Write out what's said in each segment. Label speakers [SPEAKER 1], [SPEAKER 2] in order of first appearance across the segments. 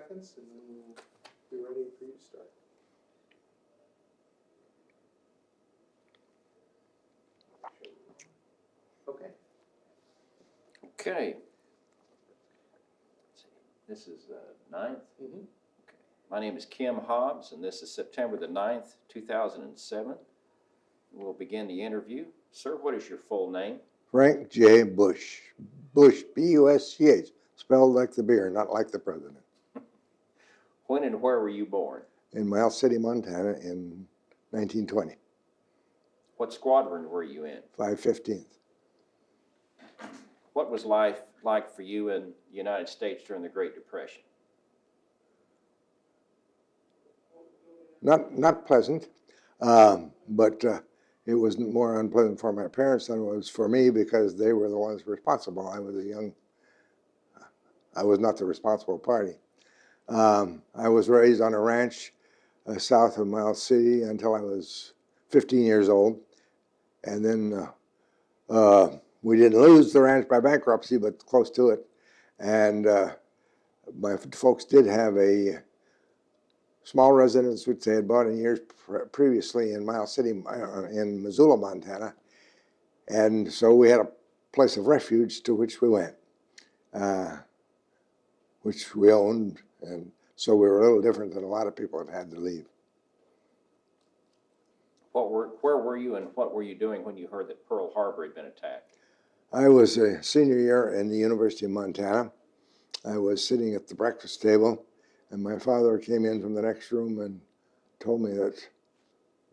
[SPEAKER 1] seconds, and then we'll be ready for you to start. Okay.
[SPEAKER 2] Okay. Let's see. This is the 9th.
[SPEAKER 1] Mm-hmm.
[SPEAKER 2] Okay. My name is Kim Hobbs, and this is September the 9th, 2007. We'll begin the interview. Sir, what is your full name?
[SPEAKER 3] Frank J. Busch. Busch, B-U-S-C-H, spelled like the beer, not like the president.
[SPEAKER 2] When and where were you born?
[SPEAKER 3] In Miles City, Montana in 1920,
[SPEAKER 2] What squadron were you in?
[SPEAKER 3] 5/15th.
[SPEAKER 2] What was life like for you in the United States during the Great Depression?
[SPEAKER 3] Not pleasant, but it was more unpleasant for my parents than it was for me because they were the ones responsible. I was not the responsible party. I was raised on a ranch south of Miles City until I was 15 years old. And then we didn't lose the ranch by bankruptcy, but close to it. And my folks did have a small residence which they had bought in years previously in Miles City, in Missoula, Montana. And so we had a place of refuge to which we went, which we owned. And so we were a little different than a lot of people have had to leave.
[SPEAKER 2] Where were you and what were you doing when you heard that Pearl Harbor had been attacked?
[SPEAKER 3] I was a senior year in the University of Montana. I was sitting at the breakfast table, and my father came in from the next room and told me that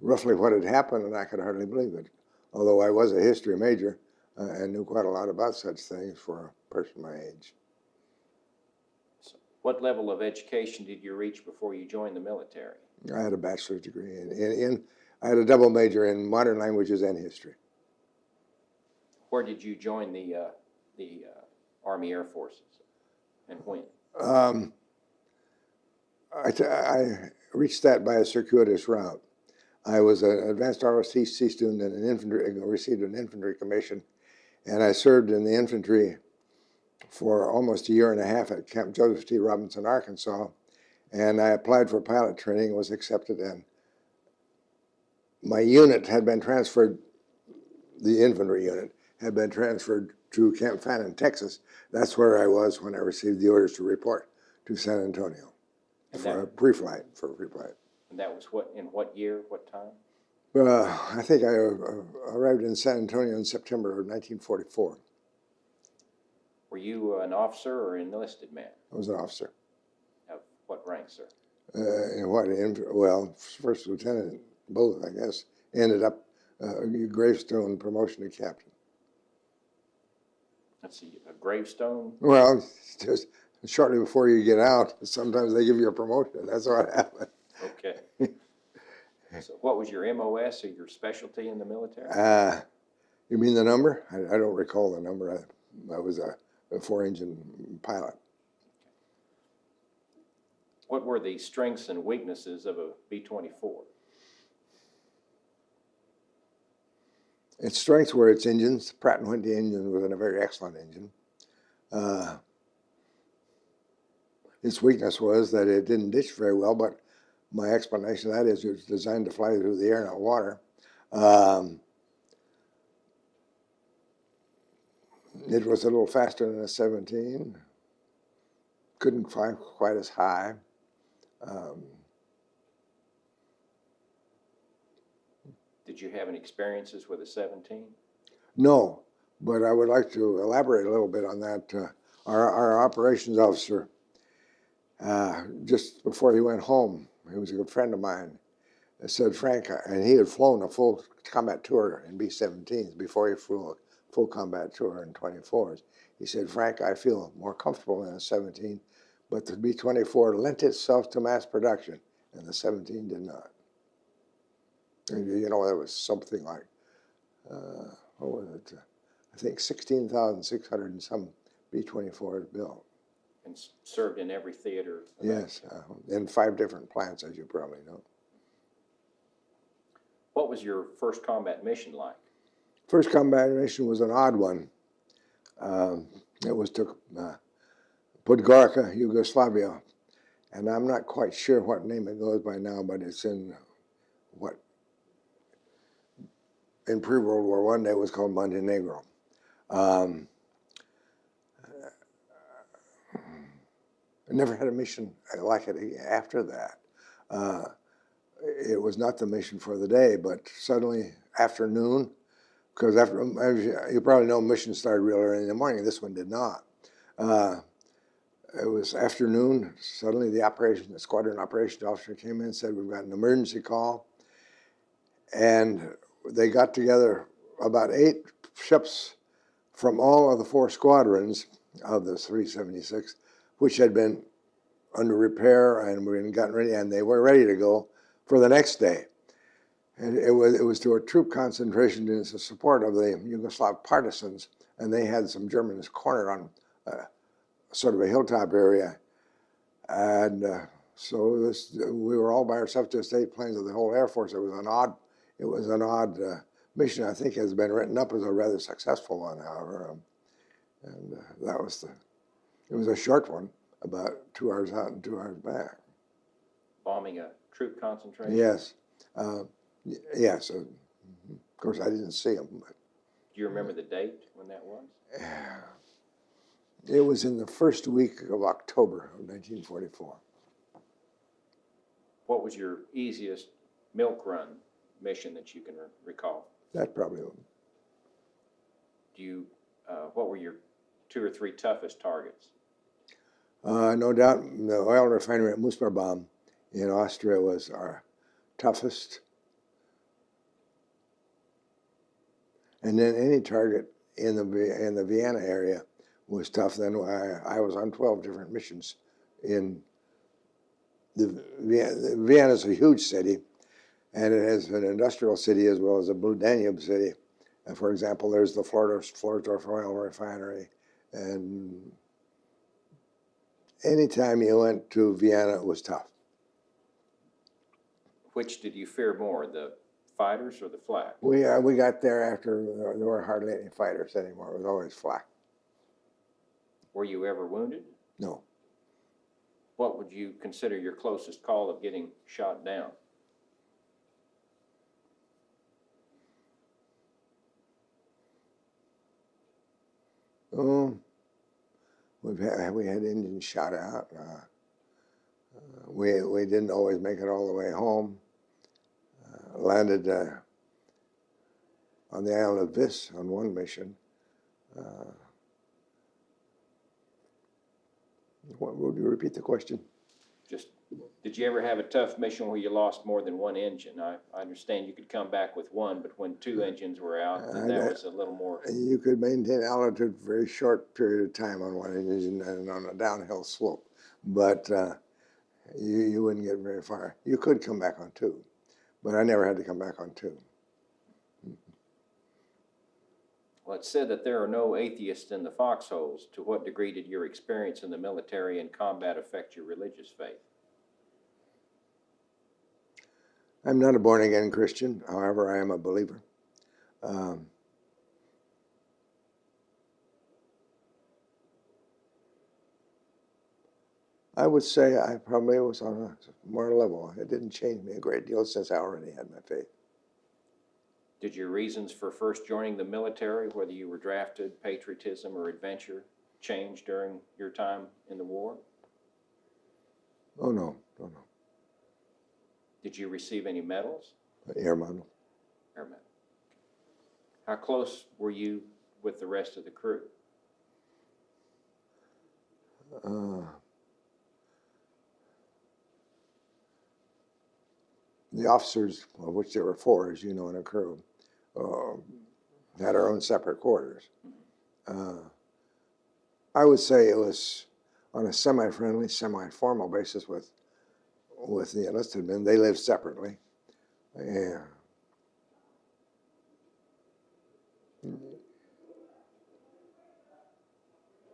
[SPEAKER 3] roughly what had happened, and I could hardly believe it. Although I was a history major and knew quite a lot about such things for a person my age.
[SPEAKER 2] So what level of education did you reach before you joined the military?
[SPEAKER 3] I had a bachelor's degree I had a double major in modern languages and history.
[SPEAKER 2] Where did you join the Army Air Forces, and when?
[SPEAKER 3] I reached that by a circuitous route. I was an advanced ROTC student and received an infantry commission, and I served in the infantry for almost a year and a half at Camp Joseph T. Robinson, Arkansas, and I applied for pilot training, was accepted, and my unit had been transferred, the infantry unit had been transferred to Camp Fannin, Texas. That's where I was when I received the orders to report to San Antonio for a pre-flight.
[SPEAKER 2] And that was in what year, what time?
[SPEAKER 3] I think I arrived in San Antonio in September of 1944.
[SPEAKER 2] Were you an officer or an enlisted man?
[SPEAKER 3] I was an officer.
[SPEAKER 2] Of what rank, sir?
[SPEAKER 3] First lieutenant, both, I guess. Ended up gravestone promotion to captain.
[SPEAKER 2] Let's see, a gravestone?
[SPEAKER 3] Well, just shortly before you get out, sometimes they give you a promotion. That's what happened.
[SPEAKER 2] Okay. So what was your MOS or your specialty in the military?
[SPEAKER 3] You mean the number? I don't recall the number. I was a four-engine pilot.
[SPEAKER 2] What were the strengths and weaknesses of a B-24?
[SPEAKER 3] Its strengths were its engines. Pratt & Whitney engine was a very excellent engine. Its weakness was that it didn't ditch very well, but my explanation of that is it was designed to fly through the air, not water. It was a little faster than a 17. Couldn't fly quite as high.
[SPEAKER 2] Did you have any experiences with a 17?
[SPEAKER 3] No, but I would like to elaborate a little bit on that. Our operations officer, just before he went home, he was a good friend of mine, said, Frank, and he had flown a full combat tour in B-17s before he flew a full combat tour in 24s. He said, Frank, I feel more comfortable in a 17, but the B-24 lent itself to mass production, and the 17 did not. And, you know, there was something like, what was it? I think 16,600 and some B-24s built.
[SPEAKER 2] And served in every theater?
[SPEAKER 3] Yes, in 5 different plants, as you probably know.
[SPEAKER 2] What was your first combat mission like?
[SPEAKER 3] First combat mission was an odd one. It was to Podgorica, Yugoslavia, and I'm not quite sure what name it goes by now, but it's in what in pre-World War I it was called Montenegro. I never had a mission like it after that. It was not the mission for the day, but suddenly afternoon, because after you probably know, missions started real early in the morning. This one did not. It was afternoon. Suddenly, the squadron operations officer came in and said, "We've got an emergency call," and they got together about 8 ships from all of the 4 squadrons of the 376, which had been under repair and were gotten ready, and they were ready to go for the next day. And it was to a troop concentration in support of the Yugoslav partisans, and they had some Germans cornered on sort of a hilltop area, and so we were all by ourselves, just 8 planes of the whole Air Force. It was an odd mission. I think has been written up as a rather successful one, however, and it was a short one, about 2 hours out and 2 hours back.
[SPEAKER 2] Bombing a troop concentration?
[SPEAKER 3] Yes, yes. Of course, I didn't see them, but
[SPEAKER 2] Do you remember the date when that was?
[SPEAKER 3] it was in the first week of October of 1944.
[SPEAKER 2] What was your easiest milk run mission that you can recall?
[SPEAKER 3] That probably
[SPEAKER 2] Do you, what were your 2 or 3 toughest targets?
[SPEAKER 3] no doubt the oil refinery at Moosbrabam in Austria was our toughest. And then any target in the Vienna area was tough. Then I was on 12 different missions in Vienna is a huge city, and it has an industrial city as well as a Blue Danube city. And for example, there's the Florsdorf oil refinery, and anytime you went to Vienna, it was tough.
[SPEAKER 2] Which did you fear more, the fighters or the flak?
[SPEAKER 3] We got there after there were hardly any fighters anymore. It was always flak.
[SPEAKER 2] Were you ever wounded?
[SPEAKER 3] No.
[SPEAKER 2] What would you consider your closest call of getting shot down?
[SPEAKER 3] We had Indians shot out. We didn't always make it all the way home. Landed on the island of Vis on one mission. Would you repeat the question?
[SPEAKER 2] Just, did you ever have a tough mission where you lost more than one engine? I understand you could come back with one, but when 2 engines were out, that was a little more.
[SPEAKER 3] You could maintain altitude for a very short period of time on one engine and on a downhill slope, but you wouldn't get very far. You could come back on 2, but I never had to come back on 2.
[SPEAKER 2] Well, it's said that there are no atheists in the foxholes. To what degree did your experience in the military and combat affect your religious faith?
[SPEAKER 3] I'm not a born-again Christian. However, I am a believer. I would say I probably was on a more level. It didn't change me a great deal since I already had my faith.
[SPEAKER 2] Did your reasons for first joining the military, whether you were drafted, patriotism, or adventure, change during your time in the war?
[SPEAKER 3] Oh, no.
[SPEAKER 2] Did you receive any medals?
[SPEAKER 3] Air medal.
[SPEAKER 2] Air medal. How close were you with the rest of the crew?
[SPEAKER 3] The officers, of which there were 4, as you know, in a crew, had our own separate quarters. I would say it was on a semi-friendly, semi-formal basis with the enlisted men. They lived separately. Yeah.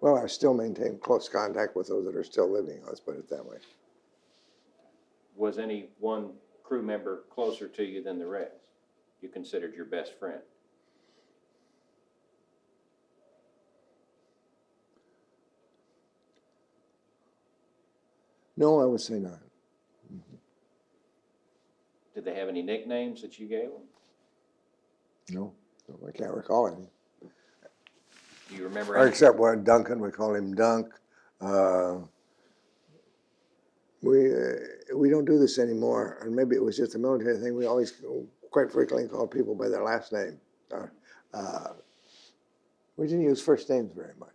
[SPEAKER 3] Well, I still maintain close contact with those that are still living, let's put it that way.
[SPEAKER 2] Was any one crew member closer to you than the rest? You considered your best friend?
[SPEAKER 3] No, I would say not.
[SPEAKER 2] Did they have any nicknames that you gave them?
[SPEAKER 3] No, I can't recall any.
[SPEAKER 2] Do you remember
[SPEAKER 3] Or
[SPEAKER 2] any?
[SPEAKER 3] except one Duncan, we call him Dunk. We don't do this anymore, and maybe it was just a military thing. We always quite frequently call people by their last name. We didn't use first names very much.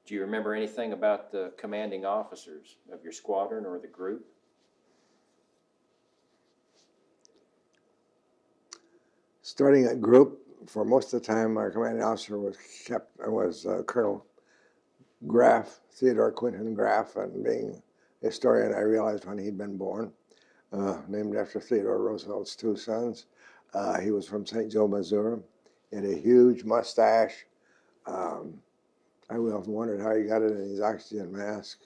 [SPEAKER 2] Do you remember anything about the commanding officers of your squadron or the group?
[SPEAKER 3] Starting at group, for most of the time, our commanding officer was Colonel Graff, Theodore Quinton Graff, and being a historian, I realized when he'd been born, named after Theodore Roosevelt's two sons. He was from St. Joe, Missouri. He had a huge mustache. I often wondered how he got it in his oxygen mask.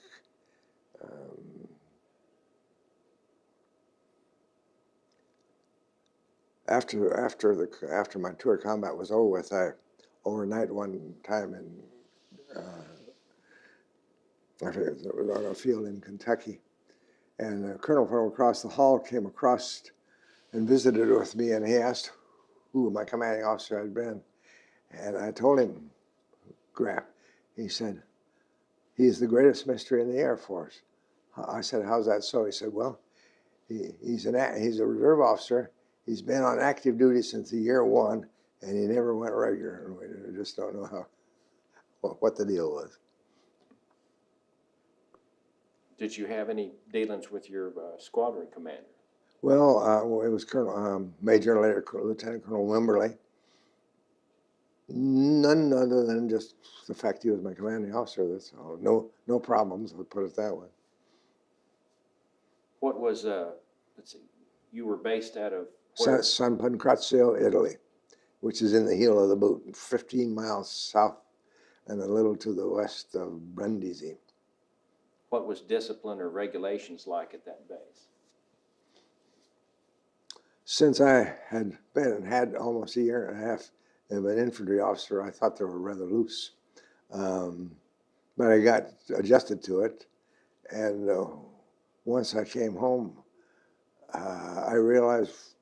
[SPEAKER 3] After my tour of combat was over with, I overnight one time in I forget, it was on a field in Kentucky, and a colonel from across the hall came across and visited with me, and he asked who my commanding officer had been, and I told him, Graff. He said, he's the greatest mystery in the Air Force. I said, how's that so? He said, well, he's a reserve officer. He's been on active duty since the year one, and he never went regular. And we just don't know what the deal was.
[SPEAKER 2] Did you have any dealings with your squadron commander?
[SPEAKER 3] Well, it was Major later Lieutenant Colonel Wimberly. None other than just the fact he was my commanding officer. That's all. No problems. I'll put it that way.
[SPEAKER 2] What was let's see, you were based out of
[SPEAKER 3] San Pancrazio, Italy, which is in the heel of the boot, 15 miles south and a little to the west of Brindisi.
[SPEAKER 2] What was discipline or regulations like at that base?
[SPEAKER 3] Since I had almost a year and a half of an infantry officer, I thought they were rather loose. But I got adjusted to it, and once I came home, I realized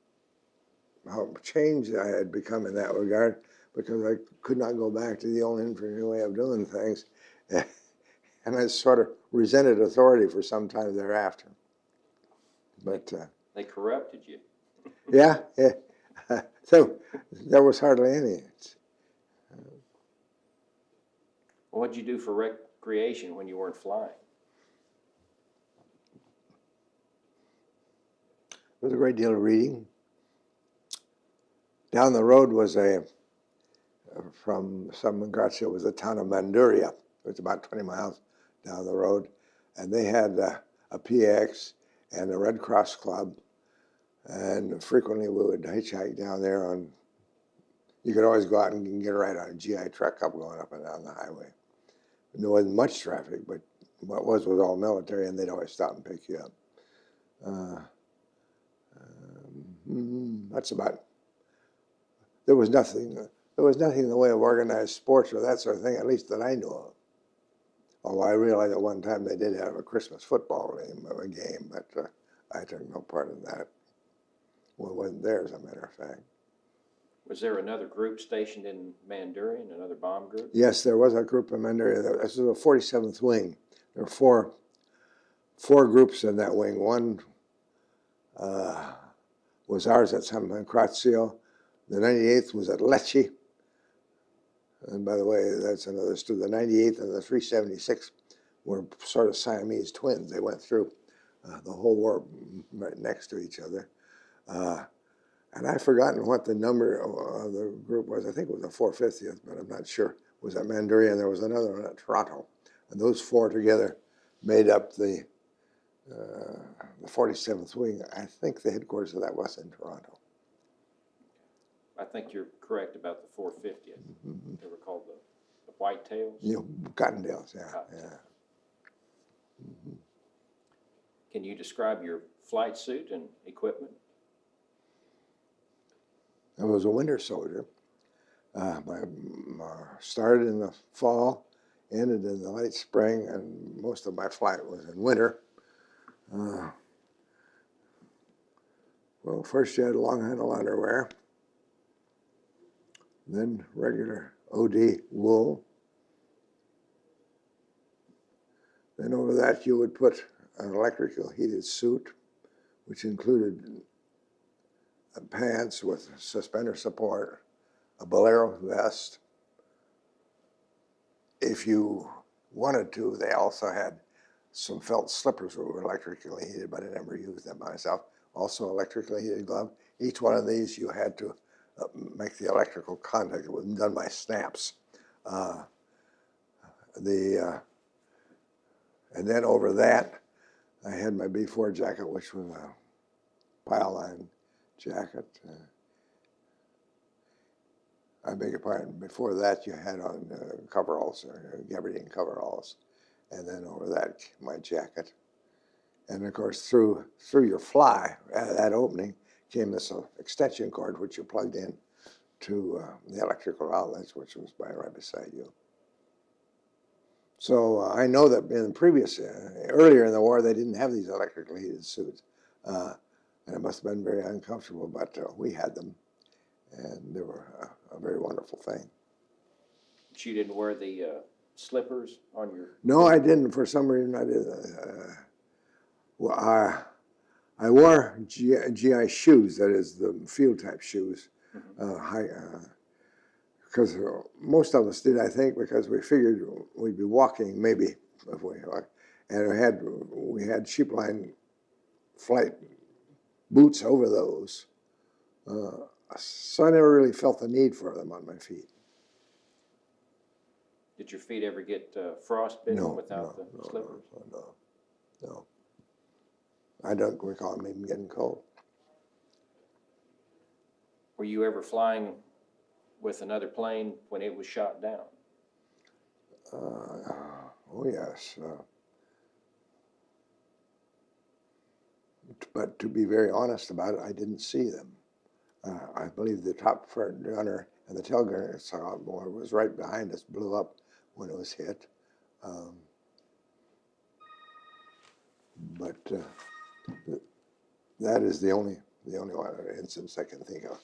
[SPEAKER 3] how changed I had become in that regard, because I could not go back to the old infantry way of doing things. And I sort of resented authority for some time thereafter. But
[SPEAKER 2] They corrupted you.
[SPEAKER 3] yeah. So there was hardly any.
[SPEAKER 2] What'd you do for recreation when you weren't flying?
[SPEAKER 3] There was a great deal of reading. Down the road was from San Pancrazio was the town of Manduria. It was about 20 miles down the road. And they had a PX and a Red Cross Club. And frequently we would hitchhike down there you could always go out and get a ride on a GI truck up going up and down the highway. There wasn't much traffic, but what was all military, and they'd always stop and pick you up. That's about. There was nothing in the way of organized sports or that sort of thing, at least that I knew of. Although I realized at one time they did have a Christmas football game, but I took no part in that. Well, it wasn't there, as a matter of fact.
[SPEAKER 2] Was there another group stationed in Mandarin, another bomb group?
[SPEAKER 3] Yes, there was a group in Mandarin. This was the 47th Wing. There were four groups in that wing. One was ours at San Pancrazio. The 98th was at Lecce. And by the way, that's another story. The 98th and the 376th were sort of Siamese twins. They went through the whole war right next to each other. And I've forgotten what the number of the group was. I think it was the 450th, but I'm not sure. It was at Mandarin, and there was another one at Toronto. And those four together made up the 47th Wing. I think the headquarters of that was in Toronto.
[SPEAKER 2] I think you're correct about the 450th. Mm-hmm. They were called the Whitetails?
[SPEAKER 3] Cottontails, yeah.
[SPEAKER 2] Cottontails.
[SPEAKER 3] Yeah. Mm-hmm.
[SPEAKER 2] Can you describe your flight suit and equipment?
[SPEAKER 3] I was a winter soldier. I started in the fall ended in the late spring, and most of my flight was in winter. Well, first you had long handle underwear, then regular OD wool. Then over that you would put an electrical heated suit, which included pants with suspender support, a bolero vest. If you wanted to, they also had some felt slippers that were electrically heated, but I never used them myself. Also electrically heated glove. Each one of these you had to make the electrical contact. It was done by snaps. And then over that, I had my B4 jacket, which was a pile line jacket. I beg your pardon. Before that, you had on coveralls, gabardine coveralls, and then over that, my jacket. And of course, through your fly, that opening, came this extension cord, which you plugged in to the electrical outlets, which was right beside you. So I know that in the previous, earlier in the war, they didn't have these electrically heated suits. And it must have been very uncomfortable, but we had them. And they were a very wonderful thing.
[SPEAKER 2] But you didn't wear the slippers on your...
[SPEAKER 3] No, I didn't. For some reason, I did. Well, I wore GI shoes, that is the field type shoes, because most of us did, I think, because we figured we'd be walking maybe if we and we had sheep line flight boots over those, so I never really felt the need for them on my feet.
[SPEAKER 2] Did your feet ever get frostbitten without the slippers?
[SPEAKER 3] No. I don't recall them even getting cold.
[SPEAKER 2] Were you ever flying with another plane when it was shot down?
[SPEAKER 3] Oh, yes. But to be very honest about it, I didn't see them. I believe the top gunner and the tail gunner was right behind us, blew up when it was hit. But that is the only instance I can think of.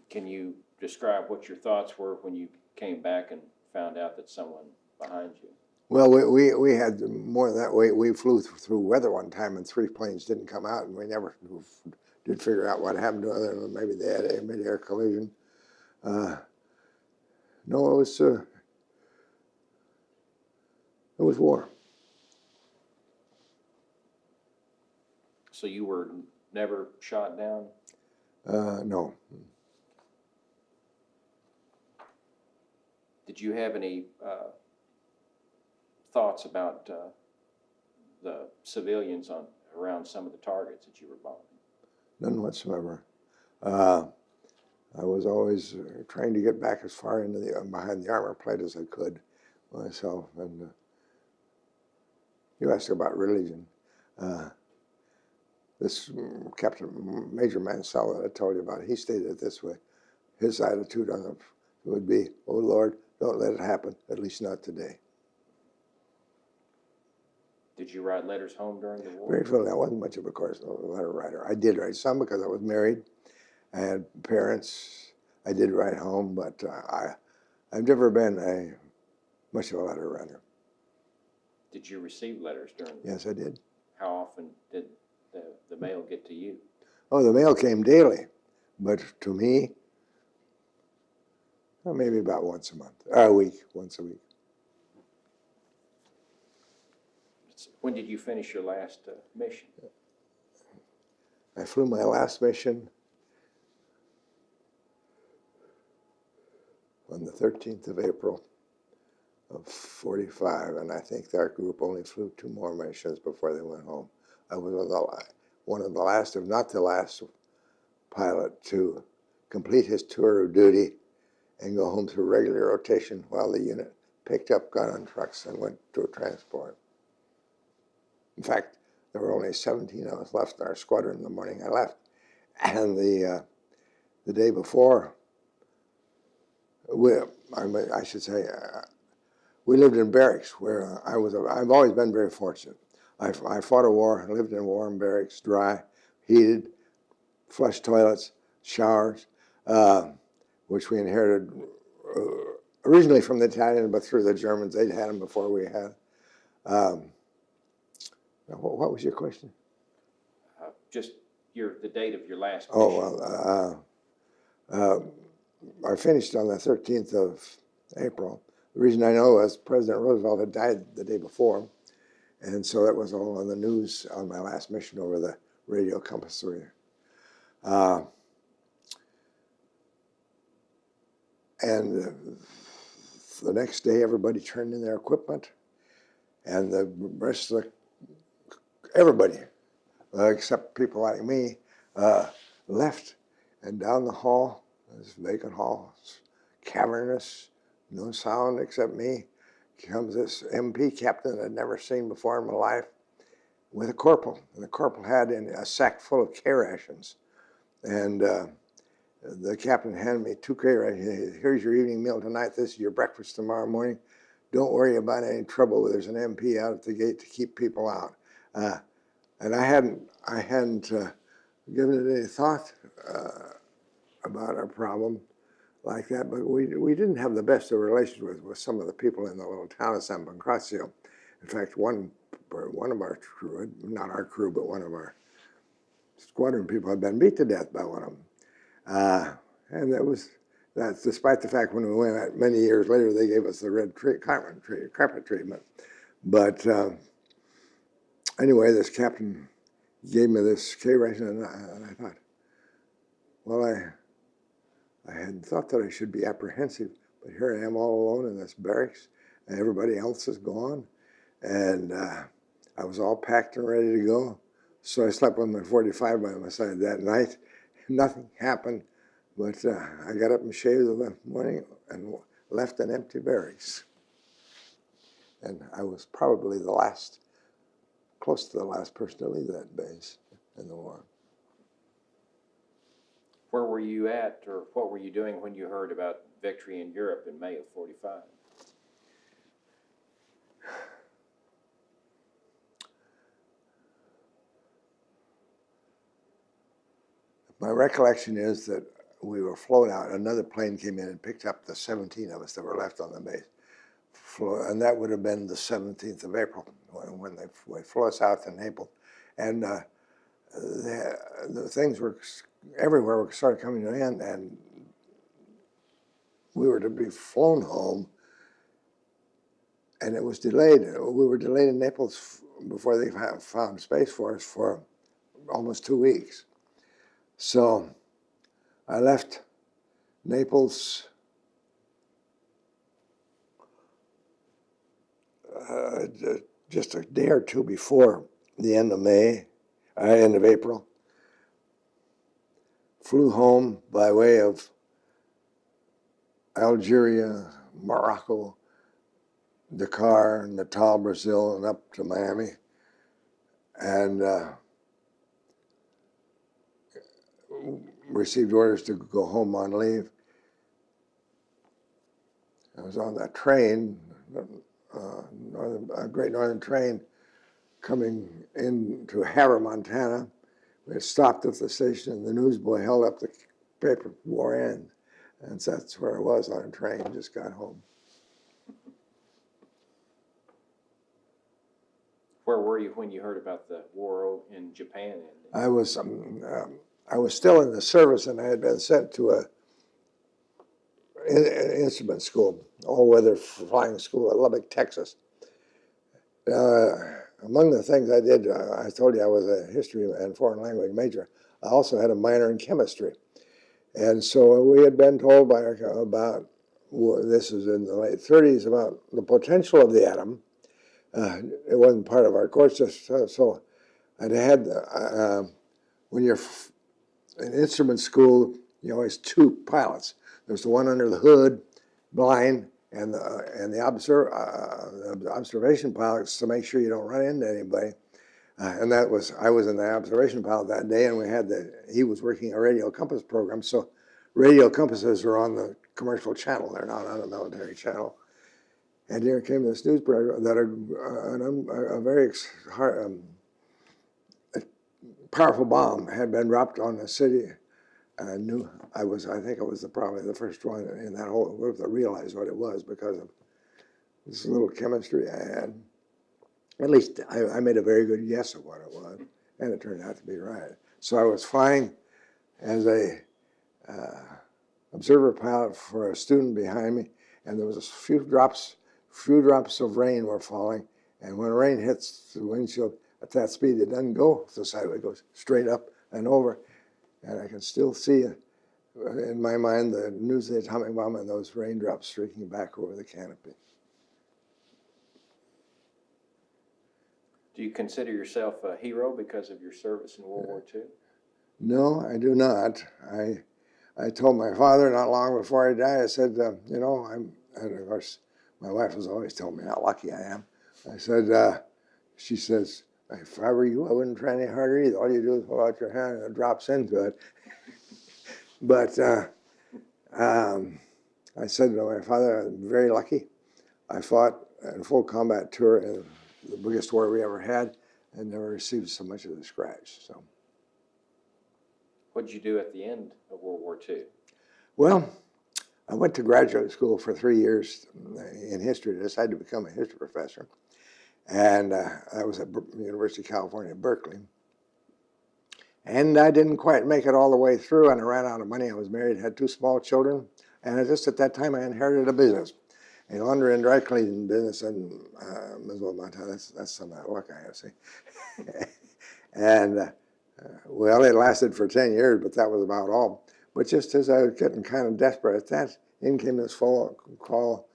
[SPEAKER 2] Can you describe what your thoughts were when you came back and found out that someone behind you?
[SPEAKER 3] Well, we had more than that. We flew through weather one time, and 3 planes didn't come out, and we never did figure out what happened to other than maybe they had a mid-air collision. No, it was war.
[SPEAKER 2] So you were never shot down?
[SPEAKER 3] No.
[SPEAKER 2] Did you have any thoughts about the civilians around some of the targets that you were bombing?
[SPEAKER 3] None whatsoever. I was always trying to get back as far into behind the armor plate as I could myself. And you asked about religion. This Major Mansell that I told you about, he stated it this way. His attitude on it would be, "Oh Lord, don't let it happen, at least not today."
[SPEAKER 2] Did you write letters home during the war?
[SPEAKER 3] Very few. I wasn't much of a letter writer. I did write some because I was married. I had parents. I did write home, but I've never been much of a letter writer.
[SPEAKER 2] Did you receive letters during the war?
[SPEAKER 3] Yes, I did.
[SPEAKER 2] How often did the mail get to you?
[SPEAKER 3] Oh, the mail came daily, but to me, well, maybe about once a month, once a week.
[SPEAKER 2] When did you finish your last mission?
[SPEAKER 3] I flew my last mission on the 13th of April of 45, and I think that group only flew 2 more missions before they went home. I was one of the last, if not the last, pilot to complete his tour of duty and go home through regular rotation while the unit picked up gun on trucks and went to a transport. In fact, there were only 17 of us left in our squadron in the morning I left. And the day before I should say, we lived in barracks where I've always been very fortunate. I fought a war, lived in a war in barracks, dry, heated, flush toilets, showers, which we inherited originally from the Italians, but through the Germans. They'd had them before we had. What was your question?
[SPEAKER 2] Just the date of your last mission.
[SPEAKER 3] Oh, well, I finished on the 13th of April. The reason I know is President Roosevelt had died the day before, and so that was all on the news on my last mission over the radio compass. And the next day, everybody turned in their equipment, and the rest of everybody, except people like me, left. And down the hall, this vacant hall, cavernous, no sound except me, comes this MP captain I'd never seen before in my life with a corporal. And the corporal had a sack full of K rations. And the captain handed me 2 K rations. Here's your evening meal tonight. This is your breakfast tomorrow morning. Don't worry about any trouble. There's an MP out at the gate to keep people out. And I hadn't given it any thought about a problem like that, but we didn't have the best of relations with some of the people in the little town of San Pancrazio. In fact, one of our crew, not our crew, but one of our squadron people had been beat to death by one of them. And that's despite the fact when we went out many years later, they gave us the red carpet treatment. But anyway, this captain gave me this K ration, and I thought, well, I hadn't thought that I should be apprehensive, but here I am all alone in this barracks, and everybody else is gone, and I was all packed and ready to go. So I slept on my 45 by my side that night. Nothing happened, but I got up and shaved the morning and left an empty barracks. And I was probably close to the last person to leave that base in the war.
[SPEAKER 2] Where were you at, or what were you doing when you heard about victory in Europe in May of '45?
[SPEAKER 3] My recollection is that we were flown out. Another plane came in and picked up the 17 of us that were left on the base. And that would have been the 17th of April when they flew us out to Naples. And the things were everywhere were started coming to an end, and we were to be flown home, and it was delayed. We were delayed in Naples before they found space for us for almost 2 weeks. So I left Naples just a day or two before the end of April. Flew home by way of Algeria, Morocco, Dakar, Natal, Brazil, and up to Miami. And received orders to go home on leave. I was on that train, a Great Northern train, coming into Havre, Montana. We had stopped at the station, and the newsboy held up the paper, war end. And so that's where I was on a train, just got home.
[SPEAKER 2] Where were you when you heard about the war in Japan?
[SPEAKER 3] I was still in the service, and I had been sent to an instrument school, all-weather flying school at Lubbock, Texas. Among the things I did, I told you I was a history and foreign language major. I also had a minor in chemistry. And so we had been told about, this was in the late 30s, about the potential of the atom. It wasn't part of our course, so I'd had, when you're in instrument school, you always 2 pilots. There's the one under the hood, blind, and the observation pilots to make sure you don't run into anybody. And I was in the observation pilot that day, and he was working a radio compass program, so radio compasses are on the commercial channel. They're not on a military channel. And here came this news program that a very powerful bomb had been dropped on the city. And I think I was probably the first one in that whole group that realized what it was because of this little chemistry I had. At least I made a very good guess of what it was, and it turned out to be right. So I was flying as a observer pilot for a student behind me, and there was a few drops of rain were falling, and when rain hits the windshield at that speed, it doesn't go the sideway, it goes straight up and over, and I can still see in my mind the news of the atomic bomb and those raindrops streaking back over the canopy.
[SPEAKER 2] Do you consider yourself a hero because of your service in World War II?
[SPEAKER 3] No, I do not. I told my father not long before he died, I said, and of course, my wife has always told me how lucky I am. I said, she says, if I were you, I wouldn't try any harder either. All you do is pull out your hand and it drops into it. But I said to my father, I'm very lucky. I fought in a full combat tour in the biggest war we ever had and never received so much as a scratch. So,
[SPEAKER 2] what did you do at the end of World War II?
[SPEAKER 3] well, I went to graduate school for 3 years in history. I decided to become a history professor. And I was at University of California, Berkeley. And I didn't quite make it all the way through, and I ran out of money. I was married, had 2 small children, and just at that time I inherited a business, a laundry and dry cleaning business in Missoula, Montana. That's some of that luck I have, see. And, well, it lasted for 10 years, but that was about all. But just as I was getting kind of desperate at that, in came this phone call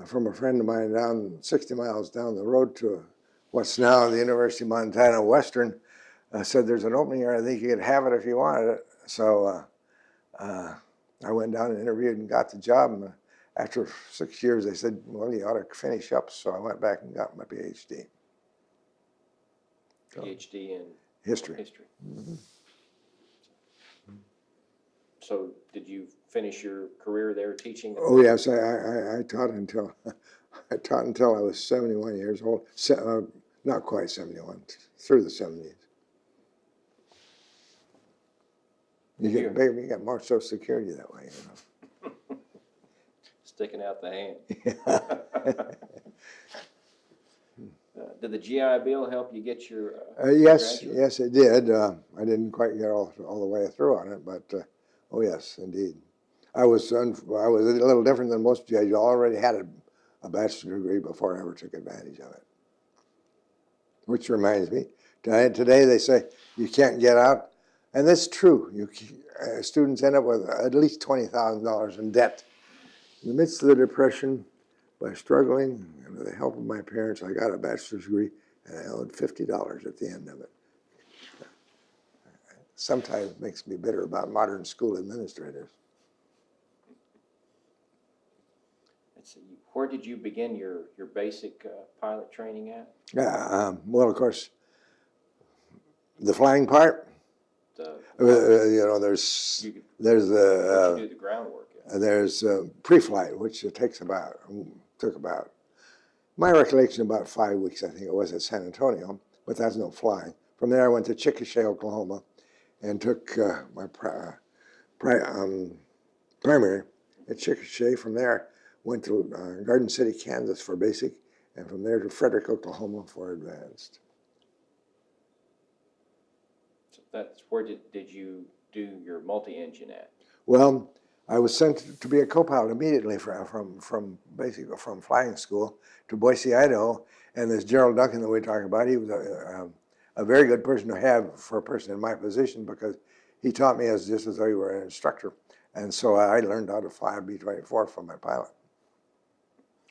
[SPEAKER 3] from a friend of mine down 60 miles down the road to what's now the University of Montana Western. Said there's an opening here, I think you could have it if you wanted it. So I went down and interviewed and got the job. And after 6 years, they said, well, you ought to finish up. So I went back and got my PhD.
[SPEAKER 2] PhD in
[SPEAKER 3] History.
[SPEAKER 2] Mm-hmm. So did you finish your career there teaching?
[SPEAKER 3] Oh yes, I taught until I was 71 years old. Not quite 71, through the 70s. You get bigger, you get more Social Security that way, you know.
[SPEAKER 2] Sticking out the hand. Did the GI Bill help you get your
[SPEAKER 3] yes,
[SPEAKER 2] graduate?
[SPEAKER 3] yes, it did. I didn't quite get all the way through on it, but oh yes, indeed. I was a little different than most GIs. I already had a bachelor's degree before I ever took advantage of it. Which reminds me, today they say you can't get out, and that's true. Students end up with at least $20,000 in debt. In the midst of the Depression, by struggling and with the help of my parents, I got a bachelor's degree, and I owed $50 at the end of it. Sometimes it makes me bitter about modern school administrators.
[SPEAKER 2] Let's see, where did you begin your basic pilot training at?
[SPEAKER 3] Well, of course, the flying part. You know, there's
[SPEAKER 2] you do the groundwork.
[SPEAKER 3] There's pre-flight, which took about my recollection about 5 weeks. I think it was at San Antonio, but that's no flying. From there, I went to Chickasha, Oklahoma, and took my primary at Chickasha. From there, went to Garden City, Kansas for basic, and from there to Frederick, Oklahoma for advanced.
[SPEAKER 2] So that's where did you do your multi-engine at?
[SPEAKER 3] Well, I was sent to be a co-pilot immediately from flying school to Boise, Idaho, and this Gerald Duncan that we talked about, he was a very good person to have for a person in my position because he taught me just as though he were an instructor, and so I learned how to fly a B-24 from my pilot.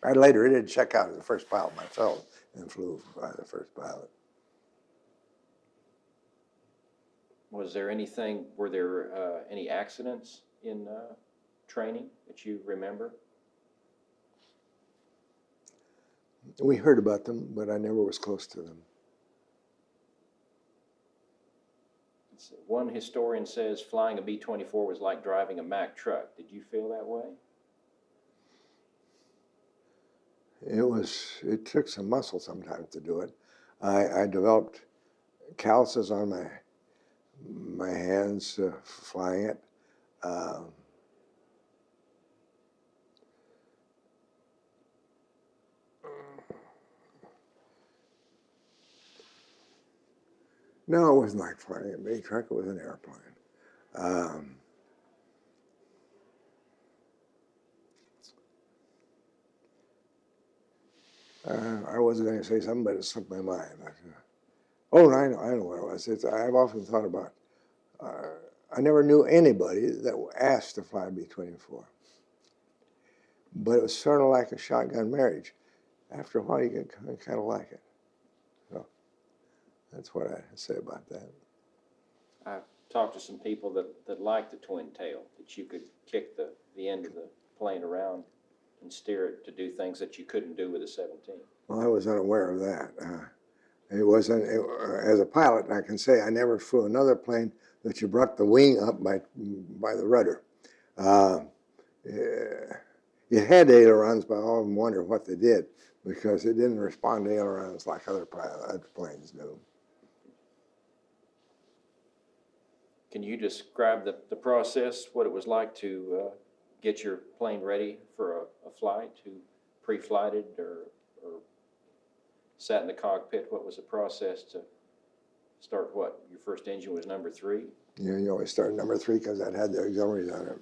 [SPEAKER 3] I later did check out as the first pilot myself and flew as the first pilot.
[SPEAKER 2] Were there any accidents in training that you remember?
[SPEAKER 3] We heard about them, but I never was close to them.
[SPEAKER 2] One historian says flying a B-24 was like driving a Mack truck. Did you feel that way?
[SPEAKER 3] It took some muscle sometimes to do it. I developed calluses on my hands flying it. No, it wasn't like flying a big truck. It was an airplane. I wasn't going to say something, but it slipped my mind. Oh, I know what it was. I've often thought about. I never knew anybody that asked to fly a B-24, but it was sort of like a shotgun marriage. After a while, you get kind of like it. So that's what I say about that.
[SPEAKER 2] I've talked to some people that like the twin tail, that you could kick the end of the plane around and steer it to do things that you couldn't do with a 17.
[SPEAKER 3] Well, I was unaware of that. As a pilot, I can say I never flew another plane that you brought the wing up by the rudder. It had ailerons, but I often wonder what they did, because it didn't respond to ailerons like other planes do.
[SPEAKER 2] Can you describe the process, what it was like to get your plane ready for a flight, who pre-flighted or sat in the cockpit? What was the process to start what? Your first engine was number 3?
[SPEAKER 3] You always start number 3 because that had the auxiliaries on it.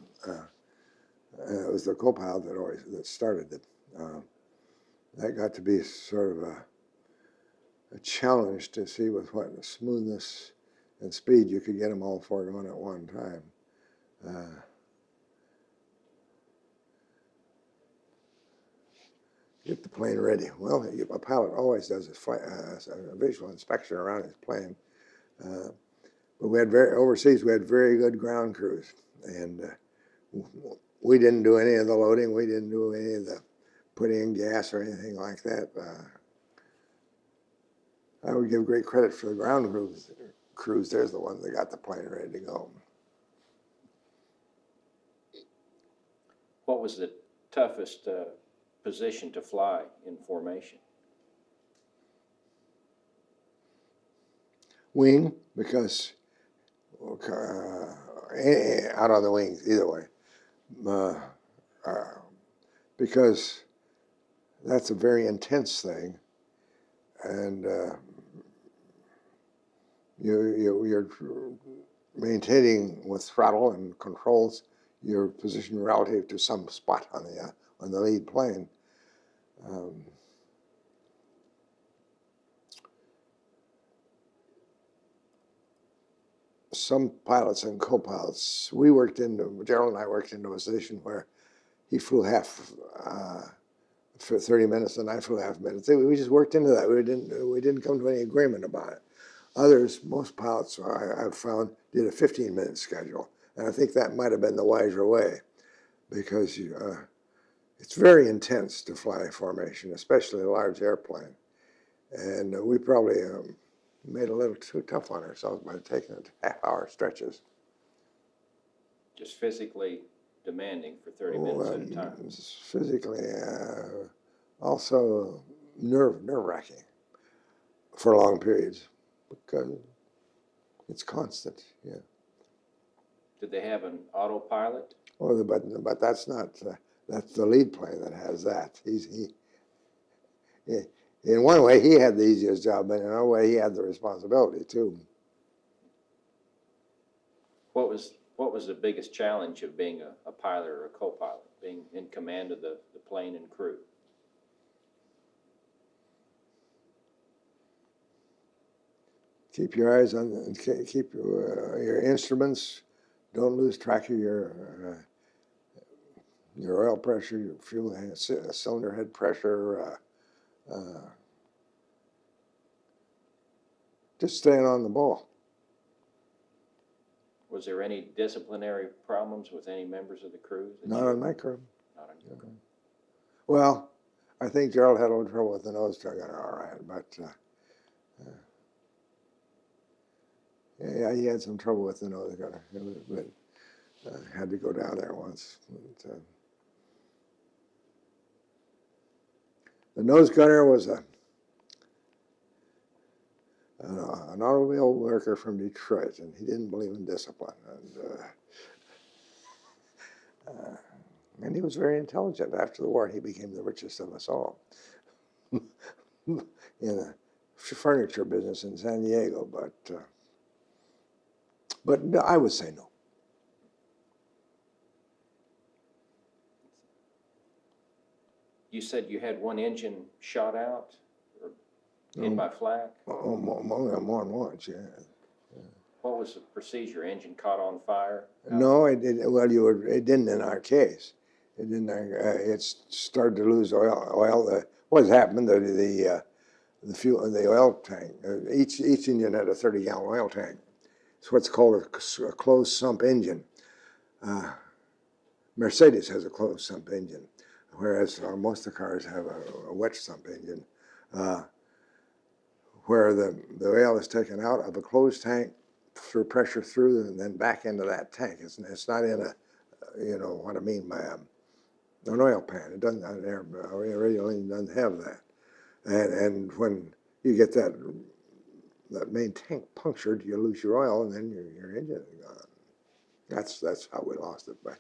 [SPEAKER 3] And it was the co-pilot that started it. That got to be sort of a challenge to see with what smoothness and speed you could get them all 4 going at one time. Get the plane ready. Well, a pilot always does a visual inspection around his plane. But overseas we had very good ground crews, and we didn't do any of the loading. We didn't do any of the putting in gas or anything like that. I would give great credit for the ground crews. There's the ones that got the plane ready to go.
[SPEAKER 2] What was the toughest position to fly in formation?
[SPEAKER 3] Wing, because out on the wings, either way. Because that's a very intense thing, and you're maintaining with throttle and controls your position relative to some spot on the lead plane. Some pilots and co-pilots, Gerald and I worked into a position where he flew half for 30 minutes and I flew half minutes. We just worked into that. We didn't come to any agreement about it. Most pilots I've found did a 15-minute schedule, and I think that might have been the wiser way, because it's very intense to fly formation, especially a large airplane. And we probably made it a little too tough on ourselves by taking it to half-hour stretches.
[SPEAKER 2] Just physically demanding for 30 minutes at a time.
[SPEAKER 3] Physically, also nerve-wracking for long periods, because it's constant. Yeah.
[SPEAKER 2] Did they have an autopilot?
[SPEAKER 3] Oh, but that's not. That's the lead plane that has that. In one way, he had the easiest job, but in another way, he had the responsibility too.
[SPEAKER 2] What was the biggest challenge of being a pilot or a co-pilot, being in command of the plane and crew?
[SPEAKER 3] Keep your eyes on, keep your instruments. Don't lose track of your oil pressure, your fuel cylinder head pressure. Just staying on the ball.
[SPEAKER 2] Was there any disciplinary problems with any members of the crew?
[SPEAKER 3] Not on my crew.
[SPEAKER 2] Not on your crew.
[SPEAKER 3] Well, I think Gerald had a little trouble with the nose tug on it, all right, but Yeah, he had some trouble with the nose gunner, but had to go down there once. But, the nose gunner was an automobile worker from Detroit, and he didn't believe in discipline. And he was very intelligent. After the war, he became the richest of us all in a furniture business in San Diego. But no, I would say no.
[SPEAKER 2] You said you had one engine shot out or hit by flak?
[SPEAKER 3] Oh, more than once, yeah.
[SPEAKER 2] What was the procedure? Engine caught on fire?
[SPEAKER 3] No, it didn't. Well, it didn't in our case. It didn't. It started to lose oil. What happened? The fuel, the oil tank. Each engine had a 30-gallon oil tank. It's what's called a closed sump engine. Mercedes has a closed sump engine, whereas most of the cars have a wet sump engine, where the oil is taken out of a closed tank through pressure through and then back into that tank. It's not in a, you know what I mean by an oil pan. It doesn't. Our radial engine doesn't have that. And when you get that main tank punctured, you lose your oil, and then your engine is gone. That's how we lost it, by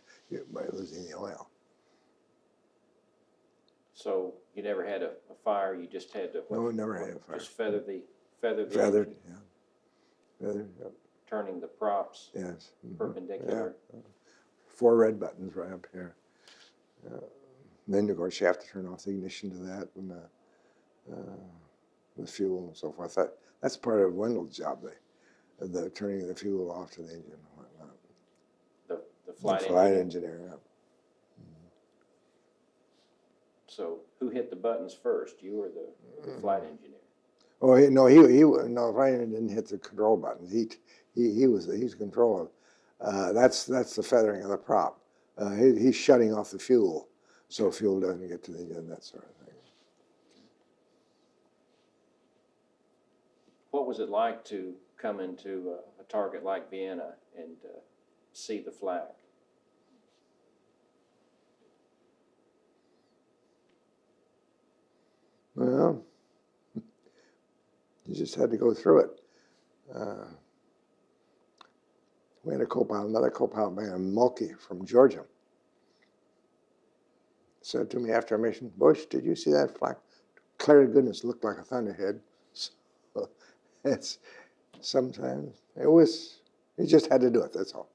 [SPEAKER 3] losing the oil.
[SPEAKER 2] So you never had a fire. You just had to.
[SPEAKER 3] No, we never had a fire.
[SPEAKER 2] Just feather the
[SPEAKER 3] Feathered,
[SPEAKER 2] engine,
[SPEAKER 3] yeah. Feathered, yep.
[SPEAKER 2] turning the props
[SPEAKER 3] Yes.
[SPEAKER 2] perpendicular.
[SPEAKER 3] Yeah. 4 red buttons right up here. Then, of course, you have to turn off the ignition to that, and the fuel and so forth. That's part of Wendell's job, the turning the fuel off to the engine and whatnot.
[SPEAKER 2] The flight
[SPEAKER 3] engineer, yeah.
[SPEAKER 2] So who hit the buttons first, you or the flight engineer?
[SPEAKER 3] Oh, no, Ryan didn't hit the control buttons. He's control of. That's the feathering of the prop. He's shutting off the fuel, so fuel doesn't get to the engine, that sort of thing.
[SPEAKER 2] What was it like to come into a target like Vienna and see the flak?
[SPEAKER 3] Well, you just had to go through it. We had another co-pilot man, Mulkey from Georgia, said to me after a mission, "Bush, did you see that flak? Clear to goodness, looked like a thunderhead." So sometimes you just had to do it, that's all.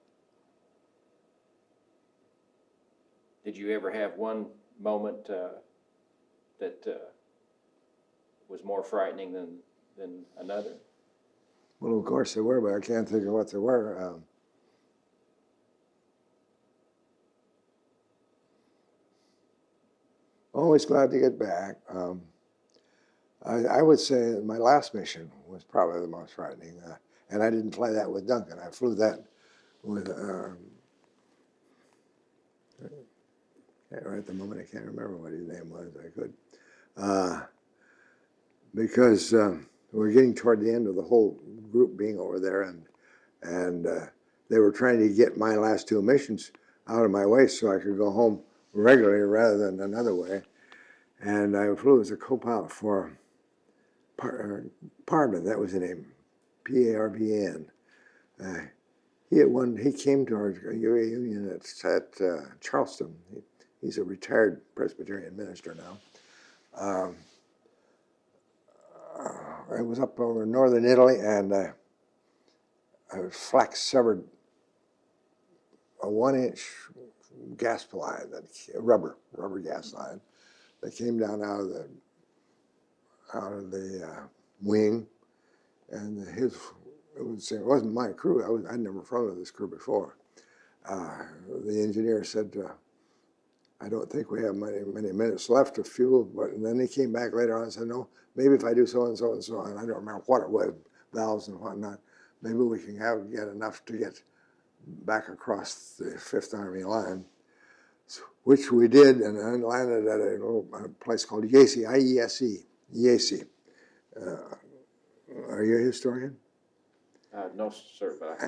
[SPEAKER 2] Did you ever have one moment that was more frightening than another?
[SPEAKER 3] Well, of course there were, but I can't think of what they were. Always glad to get back. I would say my last mission was probably the most frightening, and I didn't fly that with Duncan. I flew that with, right at the moment I can't remember what his name was. I could, because we're getting toward the end of the whole group being over there, and they were trying to get my last 2 missions out of my way so I could go home regularly rather than another way. And I flew as a co-pilot for Parvin, that was the name, Parvn. He came to our union at Charleston. He's a retired Presbyterian minister now. I was up over northern Italy, and a flak severed a 1-inch gas line, rubber gas line, that came down out of the wing, and it wasn't my crew. I'd never flown with this crew before. The engineer said, "I don't think we have many minutes left of fuel," and then he came back later on and said, "No, maybe if I do so and so and so," and I don't remember what it was, valves and whatnot, maybe we can get enough to get back across the Fifth Army line, which we did, and then landed at a place called Iesi, I-E-S-E, Iesi. Are you a historian?
[SPEAKER 2] No, sir, but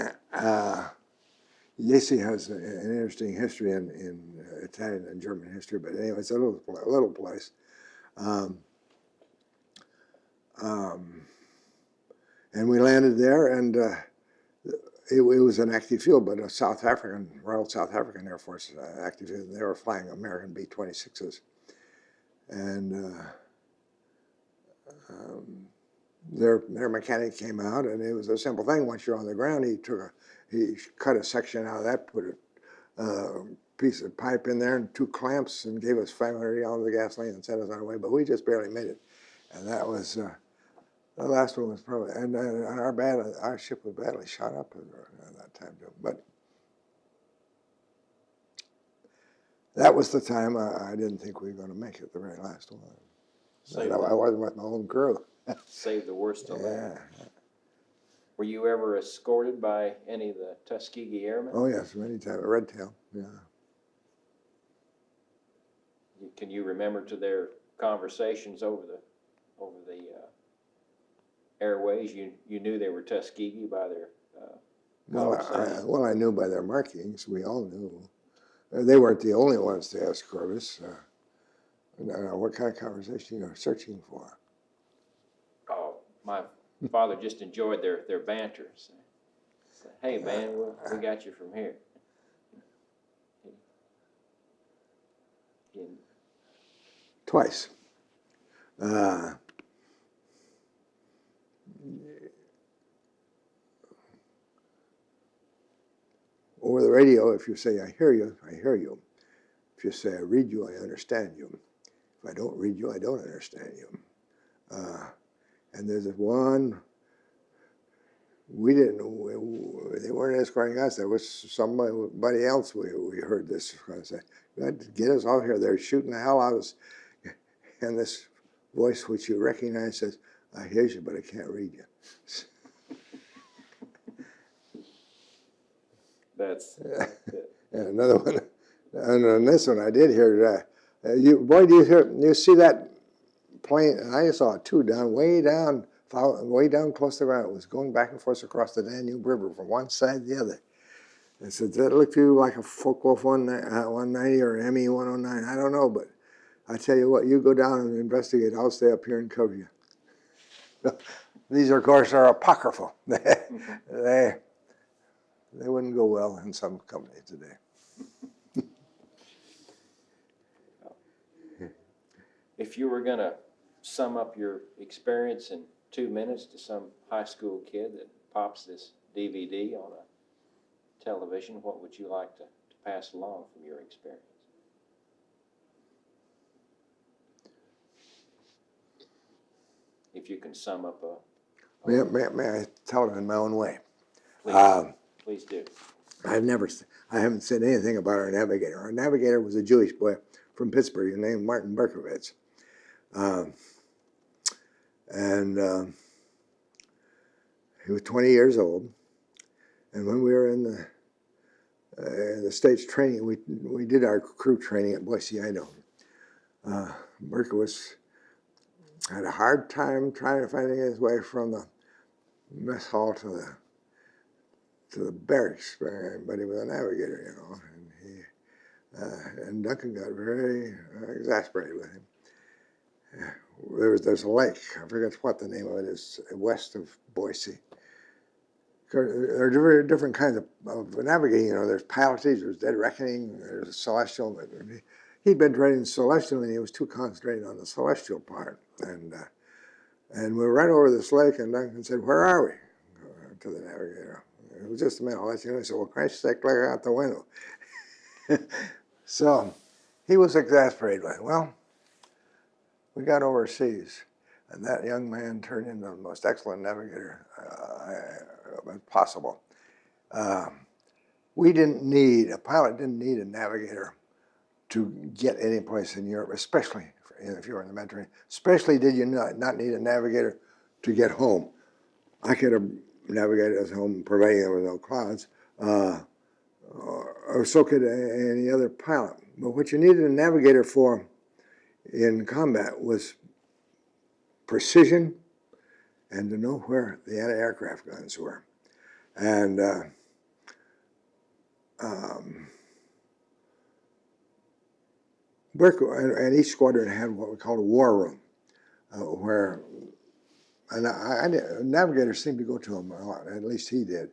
[SPEAKER 3] Yacy has an interesting history in Italian and German history, but anyway, it's a little place. And we landed there, and it was an active field, but a Royal South African Air Force active field. They were flying American B-26s. And their mechanic came out, and it was a simple thing. Once you're on the ground, he cut a section out of that, put a piece of pipe in there and 2 clamps, and gave us 500 gallons of gasoline and sent us on our way. But we just barely made it, and that was the last one was probably. And our ship was badly shot up at that time too. But that was the time I didn't think we were going to make it. The very last one. I wasn't with my own crew.
[SPEAKER 2] Save the worst till
[SPEAKER 3] Yeah.
[SPEAKER 2] last. Were you ever escorted by any of the Tuskegee Airmen?
[SPEAKER 3] Oh yes, many times. Red Tail. Yeah.
[SPEAKER 2] Can you remember to their conversations over the airways? You knew they were Tuskegee by their
[SPEAKER 3] Well, I knew by their markings. We all knew. They weren't the only ones to escort us. What kind of conversation you were searching for?
[SPEAKER 2] Oh, my father just enjoyed their banter. Say, hey man, we got you from here.
[SPEAKER 3] Twice. Over the radio, if you say, I hear you, I hear you. If you say, I read you, I understand you. If I don't read you, I don't understand you. And there's one, we didn't know, they weren't escorting us. There was somebody else we heard this say, get us out here. They're shooting the hell out of us. And this voice, which you recognize, says, I hear you, but I can't read you.
[SPEAKER 2] That's
[SPEAKER 3] And another one, and on this one, I did hear, you see that plane? And I saw it too, way down close to the ground. It was going back and forth across the Danube River from one side to the other. I said, does that look to you like a Focke-Wulf 190 or ME 109? I don't know, but I tell you what, you go down and investigate. I'll stay up here and cover you. These, of course, are apocryphal. They wouldn't go well in some companies today.
[SPEAKER 2] If you were going to sum up your experience in 2 minutes to some high school kid that pops this DVD on a television, what would you like to pass along from your experience? If you can sum up
[SPEAKER 3] May I tell it in my own way?
[SPEAKER 2] Please do.
[SPEAKER 3] I haven't said anything about our navigator. Our navigator was a Jewish boy from Pittsburgh named Martin Berkowitz. He was 20 years old. And when we were in the States training, we did our crew training at Boise, Idaho. Berkowitz had a hard time trying to find his way from the mess hall to the barracks, but he was a navigator, you know. And Duncan got very exasperated with him. There's a lake, I forget what the name of it is, west of Boise. There are very different kinds of navigating. You know, there's pilotage, there's dead reckoning, there's celestial. He'd been training celestial, and he was too concentrated on the celestial part. And we were right over this lake, and Duncan said, "Where are we?" To the navigator. It was just a minute. I'll let you know. He said, "Well, Christ's sake, look out the window." So he was exasperated with it. Well, we got overseas, and that young man turned into the most excellent navigator possible. A pilot didn't need a navigator to get any place in Europe, especially if you were in the Mediterranean. Especially did you not need a navigator to get home. I could have navigated us home, providing there were no clouds, or so could any other pilot. But what you needed a navigator for in combat was precision and to know where the anti-aircraft guns were. And and each squadron had what we called a war room, where navigators seemed to go to him a lot. At least he did.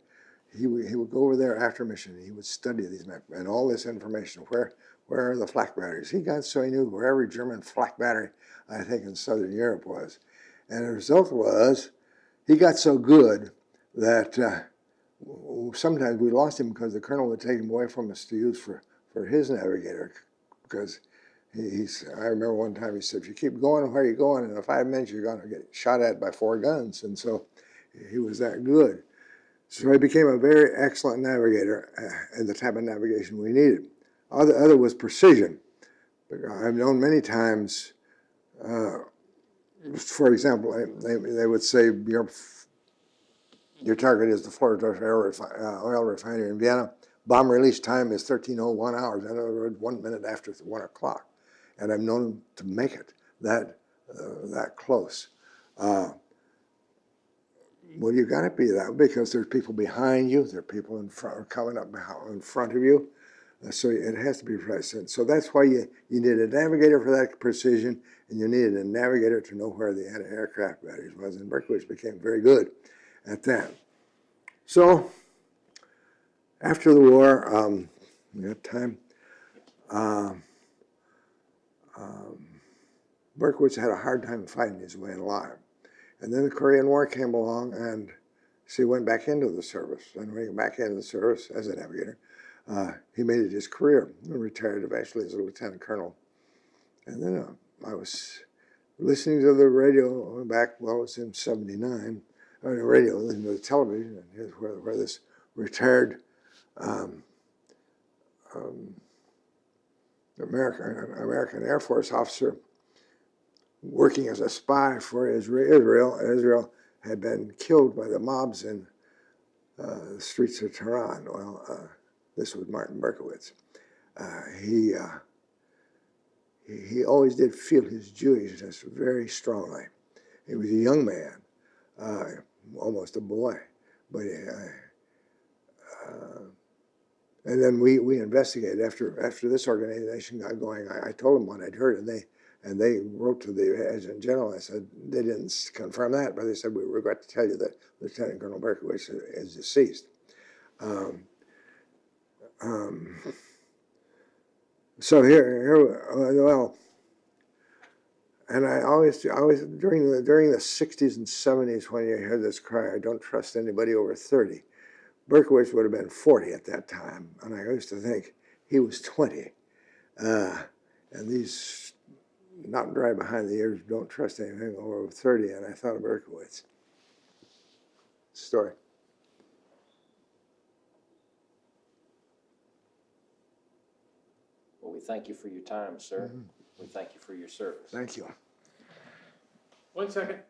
[SPEAKER 3] He would go over there after mission. He would study these maps and all this information. Where are the flak batteries? He got so he knew where every German flak battery, I think, in Southern Europe was. And the result was, he got so good that sometimes we lost him because the colonel would take him away from us to use for his navigator. Because I remember one time he said, if you keep going where you're going, in 5 minutes you're going to get shot at by 4 guns. And so he was that good. So he became a very excellent navigator and the type of navigation we needed. Other was precision. I've known many times, for example, they would say your target is the Florodorf oil refinery in Vienna. Bomb release time is 13:01 hours. In other words, 1 minute after 1 o'clock. And I've known them to make it that close. Well, you got to be that because there's people behind you, there are people in front, coming up in front of you. So it has to be precise. So that's why you need a navigator for that precision, and you needed a navigator to know where the anti-aircraft batteries was. And Berkowitz became very good at that. So after the war, we have time. Berkowitz had a hard time fighting his way alive. And then the Korean War came along, and so he went back into the service. And when he went back into the service as a navigator, he made it his career and retired eventually as a lieutenant colonel. And then I was listening to the radio back, well, it was in 79, on the radio, listening to the television, and here's where this retired American Air Force officer working as a spy for Israel. Israel had been killed by the mobs in the streets of Tehran. Well, this was Martin Berkowitz. He always did feel his Jewishness very strongly. He was a young man, almost a boy, but and then we investigated after this organization got going. I told them what I'd heard, and they wrote to the adjutant general. I said, they didn't confirm that, but they said, we regret to tell you that Lieutenant Colonel Berkowitz is deceased. So well, and I always during the 60s and 70s, when you hear this cry, I don't trust anybody over 30, Berkowitz would have been 40 at that time, and I used to think he was 20. And these not dry behind the ears, don't trust anything over 30, and I thought of Berkowitz. Story.
[SPEAKER 2] Well, we thank you for your time, sir. We thank you for your service.
[SPEAKER 3] Thank you.
[SPEAKER 1] 1 second.